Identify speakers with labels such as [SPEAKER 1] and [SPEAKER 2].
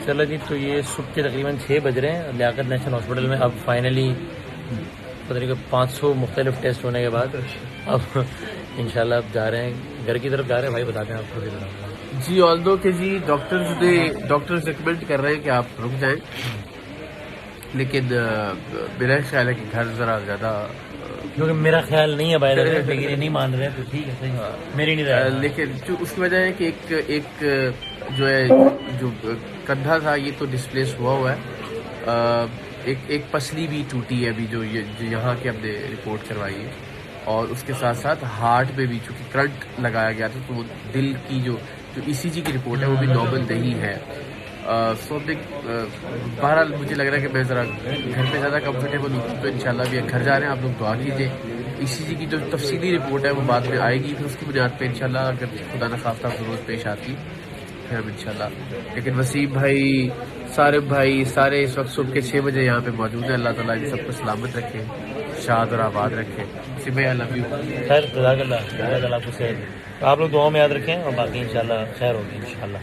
[SPEAKER 1] چلو جی، تو یہ صبح کے تقریباً 6 بج رہے ہیں لیاقت نیشنل ہاسپٹل میں. اب فائنلی پتہ نہیں کہ 500 مختلف ٹیسٹ ہونے کے بعد اب انشاءاللہ اب جا رہے ہیں گھر کی طرف جا رہے ہیں. بھائی بتاتے ہیں آپ کو بھی.
[SPEAKER 2] جی آلدو کہ جی ڈاکٹرز ریکمینڈ کر رہے ہیں کہ آپ رک جائیں، لیکن میرا خیال ہے کہ گھر ذرا زیادہ،
[SPEAKER 1] کیونکہ میرا خیال نہیں ہے باہر، لیکن یہ نہیں مان رہے تو ٹھیک ہے صحیح، میری نہیں رہا.
[SPEAKER 2] لیکن جو اس کی وجہ ہے کہ ایک جو ہے جو کندھا تھا یہ تو ڈسپلیس ہوا ہے، ایک پسلی بھی ٹوٹی ہے ابھی جو یہاں کے ہم نے رپورٹ کروائی ہے، اور اس کے ساتھ ساتھ ہارٹ پہ بھی چونکہ کرنٹ لگایا گیا تھا تو وہ دل کی جو ای سی جی کی رپورٹ ہے وہ بھی نارمل نہیں ہے. سو بہرحال مجھے لگ رہا ہے کہ میں ذرا گھر پہ زیادہ کمفرٹیبل ہوں، تو انشاءاللہ ابھی گھر جا رہے ہیں. آپ لوگ دعا کیجیے. ای سی جی کی جو تفصیلی رپورٹ ہے وہ بعد میں آئے گی، پھر اس کی بنیاد پہ انشاءاللہ اگر خدا نخواستہ ضرورت پیش آتی پھر ہم انشاءاللہ. لیکن وسیم بھائی، سارے بھائی سارے اس وقت صبح کے 6 بجے یہاں پہ موجود ہیں. اللہ تعالیٰ ان سب کو سلامت رکھے، شاد اور آباد رکھے. وسیم بھائی آئی لو یو.
[SPEAKER 1] خیر، جزاک اللہ آپ کو خیر. آپ لوگ دعاؤں میں یاد رکھیں اور باقی انشاءاللہ خیر ہوگی انشاءاللہ.